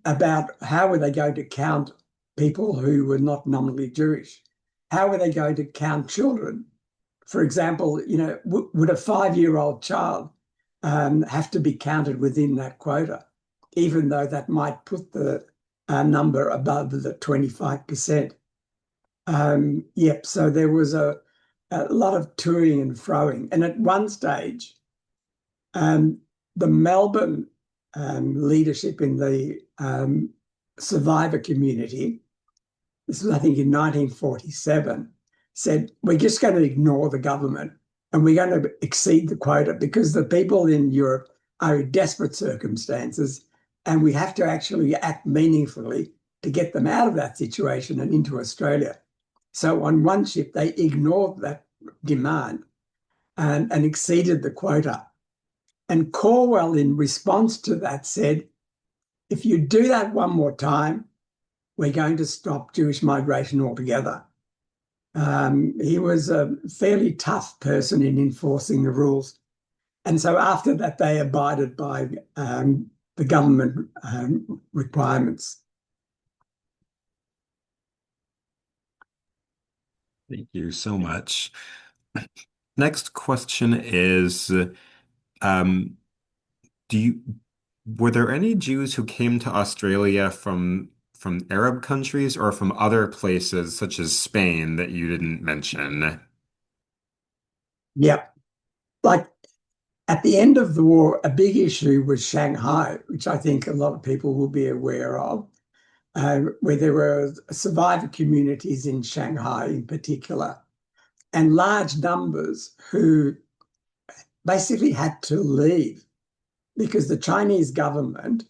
about how were they going to count people who were not nominally Jewish. how were they going to count children? For example, would a 5-year-old child have to be counted within that quota, even though that might put the number above the 25%? Yep, so there was a lot of toing and froing. And at one stage, um, the Melbourne leadership in the survivor community, this was, I think, in 1947, said, we're just going to ignore the government and we're going to exceed the quota because the people in Europe are in desperate circumstances and we have to actually act meaningfully to get them out of that situation and into Australia. So on one ship, they ignored that demand and exceeded the quota. And Corwell, in response to that, said, if you do that one more time, we're going to stop Jewish migration altogether. He was a fairly tough person in enforcing the rules. And so after that, they abided by the government requirements. Thank you so much. Next question is, um, do you were there any Jews who came to Australia from Arab countries or from other places such as Spain that you didn't mention? Yep. Like at the end of the war, a big issue was Shanghai, which I think a lot of people will be aware of, where there were survivor communities in Shanghai in particular, and large numbers who basically had to leave because the Chinese government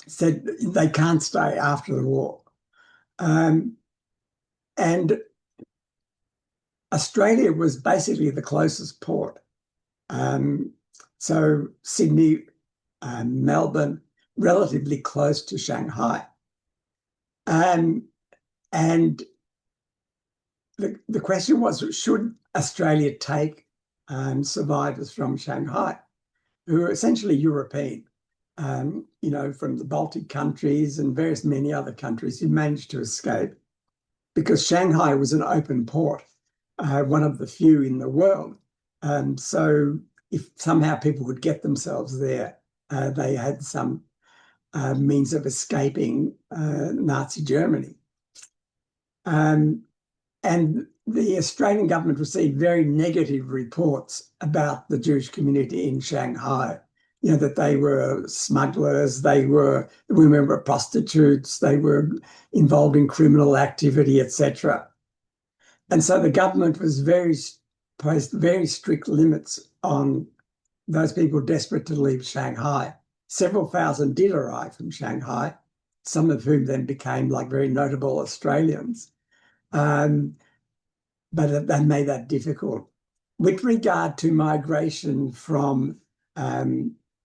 said they can't stay after the war. And Australia was basically the closest port. Um, so Sydney, Melbourne, relatively close to Shanghai. And the question was, should Australia take survivors from Shanghai, who are essentially European, from the Baltic countries and various many other countries who managed to escape because Shanghai was an open port, one of the few in the world. So if somehow people could get themselves there, they had some means of escaping Nazi Germany. And the Australian government received very negative reports about the Jewish community in Shanghai. That they were smugglers, women were prostitutes, they were involved in criminal activity, etc. And so the government was placed very strict limits on those people desperate to leave Shanghai. Several thousand did arrive from Shanghai, some of whom then became like very notable Australians. But that made that difficult. With regard to migration from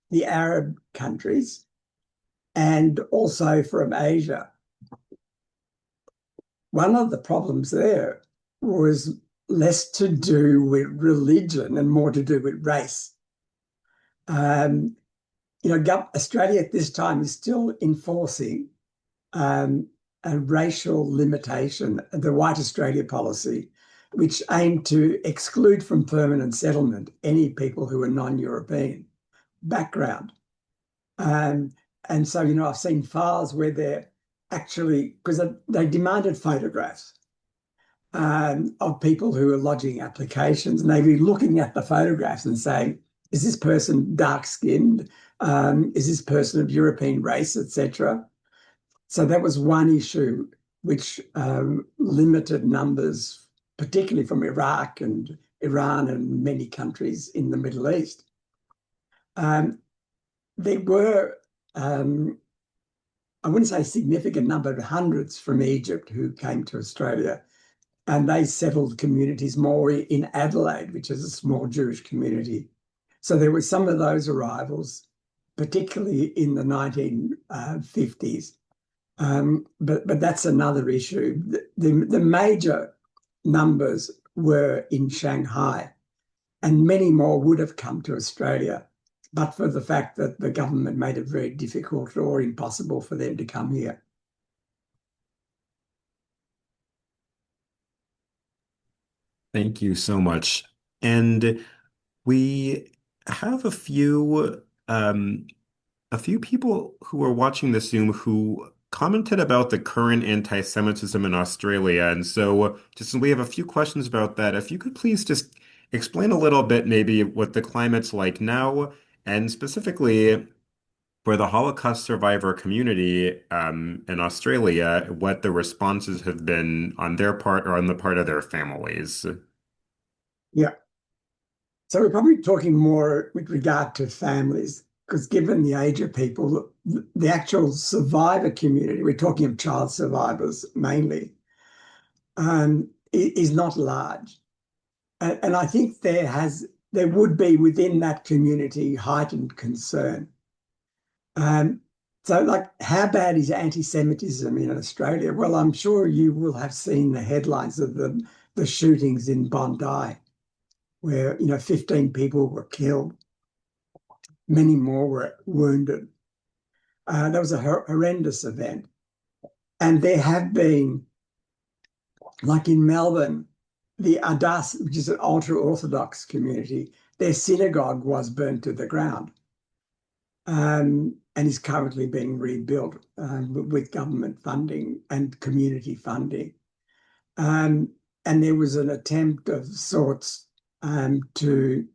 the Arab countries and also from Asia, one of the problems there was less to do with religion and more to do with race. Australia at this time is still enforcing a racial limitation, the White Australia policy, which aimed to exclude from permanent settlement any people who are non-European background. And so, I've seen files where they're actually, because they demanded photographs of people who are lodging applications, and they'd be looking at the photographs and saying, is this person dark-skinned? Is this person of European race, etc.? So that was one issue which limited numbers, particularly from Iraq and Iran and many countries in the Middle East. There were, I wouldn't say a significant number, but hundreds from Egypt who came to Australia, and they settled communities more in Adelaide, which is a small Jewish community. So there were some of those arrivals, particularly in the 1950s. But that's another issue. The major numbers were in Shanghai, and many more would have come to Australia, but for the fact that the government made it very difficult or impossible for them to come here. Thank you so much. And we have a few people who are watching this Zoom who commented about the current anti-Semitism in Australia. And so just we have a few questions about that. If you could please just explain a little bit maybe what the climate's like now, and specifically for the Holocaust survivor community in Australia, what the responses have been on their part or on the part of their families. Yeah. So we're probably talking more with regard to families, because given the age of people, the actual survivor community, we're talking of child survivors mainly, is not large. And I think there would be within that community heightened concern. Um, so, like, how bad is anti-Semitism in Australia? Well, I'm sure you will have seen the headlines of the shootings in Bondi, where 15 people were killed, many more were wounded. That was a horrendous event, and there have been, like in Melbourne, the Adas, which is an ultra-Orthodox community, their synagogue was burnt to the ground, and is currently being rebuilt with government funding and community funding. Um, and there was an attempt of sorts to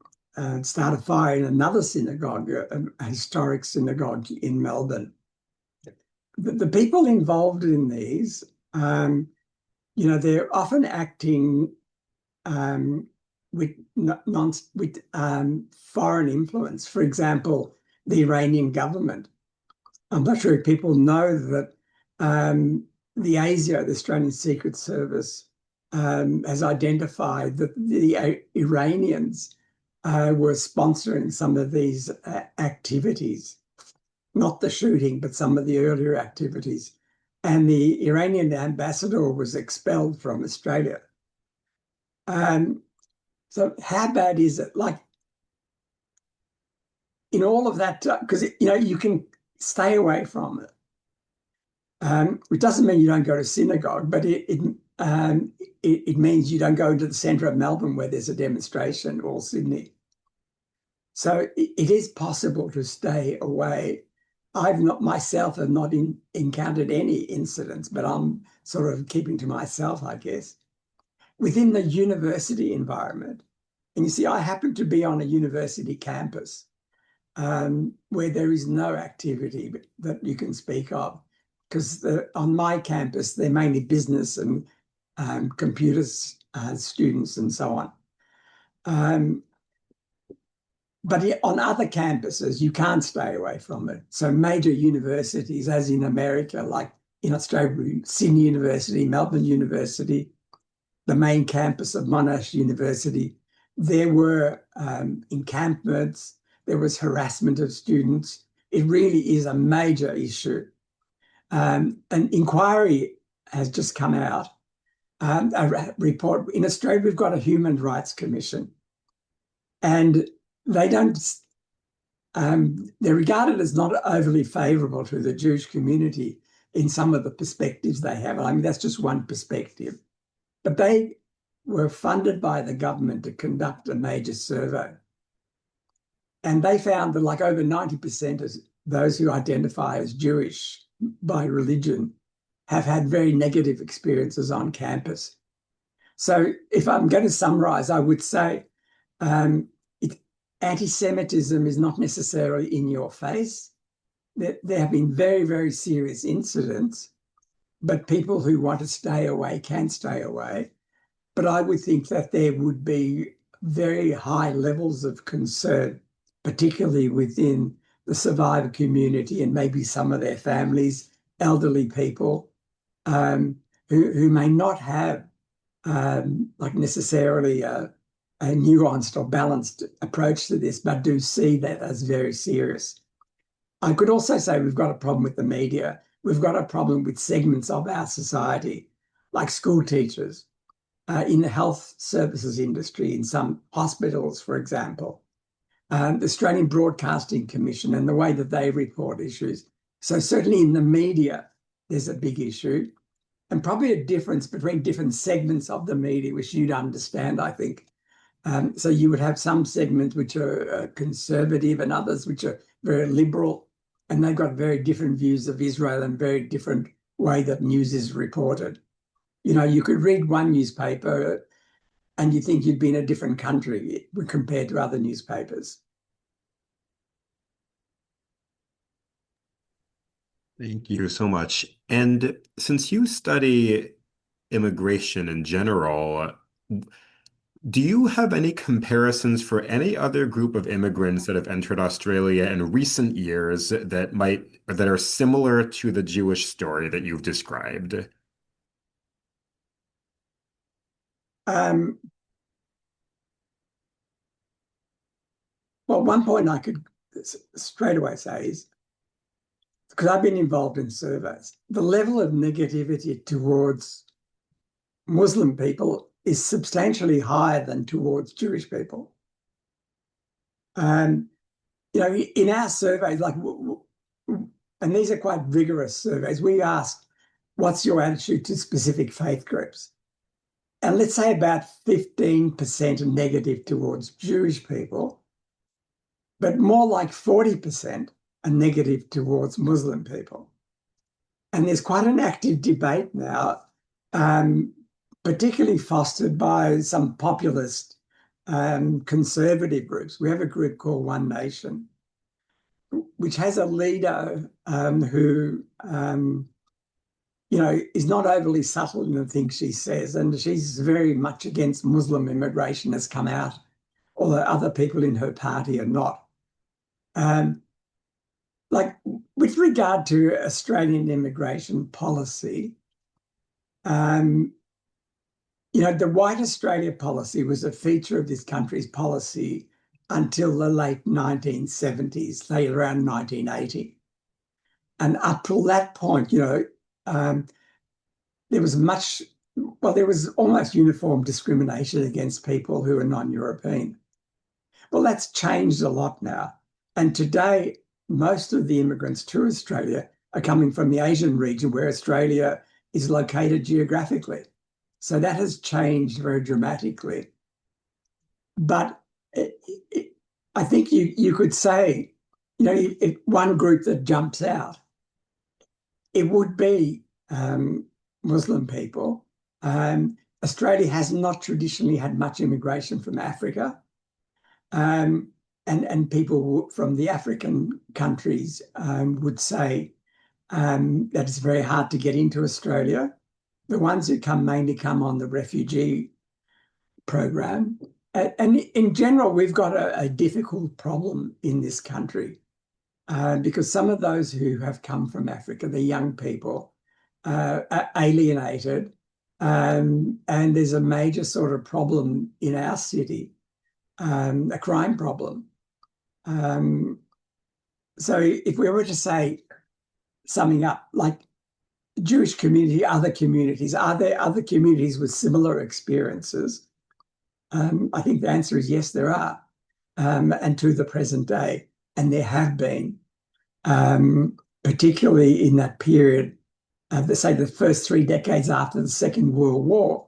start a fire in another synagogue, a historic synagogue in Melbourne. The people involved in these, they're often acting um, with foreign influence. For example, the Iranian government. I'm not sure if people know that the ASIO, the Australian Secret Service, has identified that the Iranians were sponsoring some of these activities, not the shooting, but some of the earlier activities. And the Iranian ambassador was expelled from Australia. So how bad is it? Like, in all of that, because you can stay away from it. It doesn't mean you don't go to synagogue, but it means you don't go into the centre of Melbourne where there's a demonstration, or Sydney. So it is possible to stay away. I've not myself have not encountered any incidents, but I'm sort of keeping to myself, I guess. Within the university environment, and you see, I happen to be on a university campus where there is no activity that you can speak of, because on my campus, they're mainly business and computers students and so on. But on other campuses, you can't stay away from it. So major universities, as in America, like in Australia, Sydney University, Melbourne University, the main campus of Monash University, there were encampments, there was harassment of students. It really is a major issue. An inquiry has just come out, a report. In Australia, we've got a Human Rights Commission, and they don't, they're regarded as not overly favourable to the Jewish community in some of the perspectives they have. I mean, that's just one perspective. But they were funded by the government to conduct a major survey. And they found that like over 90% of those who identify as Jewish by religion have had very negative experiences on campus. So if I'm going to summarize, I would say anti-Semitism is not necessarily in your face. There have been very, very serious incidents, but people who want to stay away can stay away. But I would think that there would be very high levels of concern, particularly within the survivor community and maybe some of their families, elderly people who may not have like necessarily a nuanced or balanced approach to this, but do see that as very serious. I could also say we've got a problem with the media. We've got a problem with segments of our society, like school teachers, in the health services industry, in some hospitals, for example, the Australian Broadcasting Commission and the way that they report issues. So certainly in the media, there's a big issue. and probably a difference between different segments of the media, which you'd understand, I think. So you would have some segments which are conservative and others which are very liberal, and they've got very different views of Israel and very different way that news is reported. You know, you could read one newspaper and you think you'd be in a different country compared to other newspapers. Thank you so much. And since you study immigration in general, do you have any comparisons for any other group of immigrants that have entered Australia in recent years that are similar to the Jewish story that you've described? Um, well, one point I could straight away say is because I've been involved in surveys, the level of negativity towards Muslim people is substantially higher than towards Jewish people. Um, you know, in our surveys, and these are quite rigorous surveys, we asked, what's your attitude to specific faith groups? And let's say about 15% negative towards Jewish people, but more like 40% are negative towards Muslim people. And there's quite an active debate now, um, particularly fostered by some populist conservative groups. We have a group called One Nation, which has a leader who, you know, is not overly subtle in the things she says, and she's very much against Muslim immigration, has come out, although other people in her party are not. Um, like with regard to Australian immigration policy, um, you know, the White Australia policy was a feature of this country's policy until the late 1970s, say around 1980. And up till that point, you know, um, there was much, well, there was almost uniform discrimination against people who are non-European. Well, that's changed a lot now. And today, most of the immigrants to Australia are coming from the Asian region where Australia is located geographically. So that has changed very dramatically. But I think you could say, you know, if one group that jumps out, it would be Muslim people. Australia has not traditionally had much immigration from Africa. And people from the African countries would say that it's very hard to get into Australia. The ones who come mainly come on the refugee program. And in general, we've got a difficult problem in this country because some of those who have come from Africa, the young people, are alienated. And there's a major sort of problem in our city, a crime problem. So if we were to say, summing up, like Jewish community, other communities, are there other communities with similar experiences? I think the answer is yes, there are, and to the present day. And there have been, particularly in that period, say the first 3 decades after the Second World War,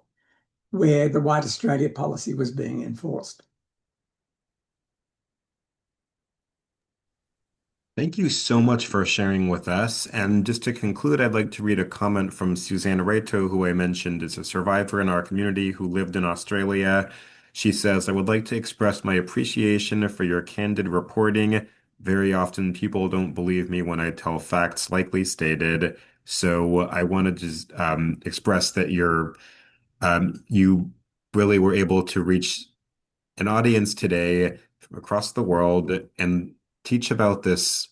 where the White Australia policy was being enforced. Thank you so much for sharing with us. And just to conclude, I'd like to read a comment from Suzanne Reto, who I mentioned is a survivor in our community who lived in Australia. She says, I would like to express my appreciation for your candid reporting. Very often, people don't believe me when I tell facts likely stated. So I wanted to just, express that you really were able to reach an audience today from across the world and teach about this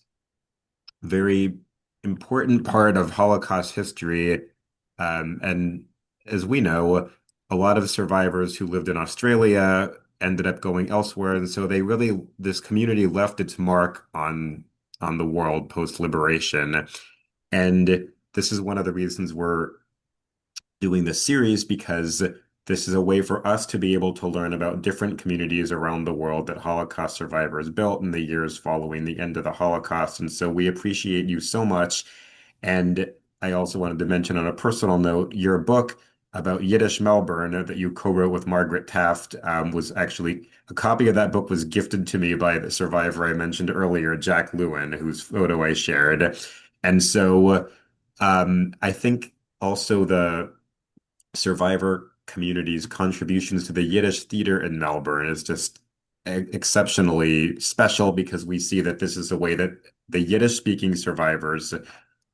very important part of Holocaust history. And as we know, a lot of survivors who lived in Australia ended up going elsewhere. And so this community left its mark on the world post-liberation. And this is one of the reasons we're doing this series because this is a way for us to be able to learn about different communities around the world that Holocaust survivors built in the years following the end of the Holocaust. And so we appreciate you so much. And I also wanted to mention on a personal note, your book about Yiddish Melbourne that you co-wrote with Margaret Taft was actually a copy of that book was gifted to me by the survivor I mentioned earlier, Jack Lewin, whose photo I shared. And so I think also the survivor community's contributions to the Yiddish theater in Melbourne is just exceptionally special because we see that this is a way that the Yiddish-speaking survivors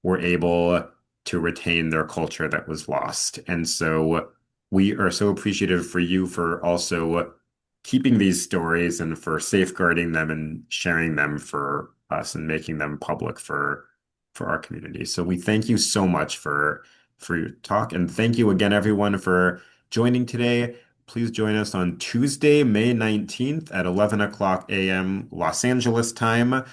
were able to retain their culture that was lost. And so we are so appreciative for you for also keeping these stories and for safeguarding them and sharing them for us and making them public for our community. So we thank you so much for your talk and thank you again everyone for joining today. Please join us on Tuesday, May 19th at 11 o'clock a.m. Los Angeles time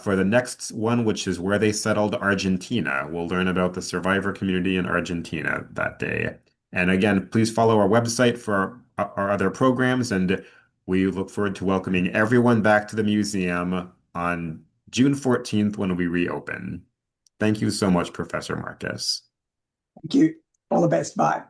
for the next one, which is where they settled Argentina. We'll learn about the survivor community in Argentina that day. And again, please follow our website for our other programs, and we look forward to welcoming everyone back to the museum on June 14th when we reopen. Thank you so much, Professor Marcus. Thank you. All the best. Bye.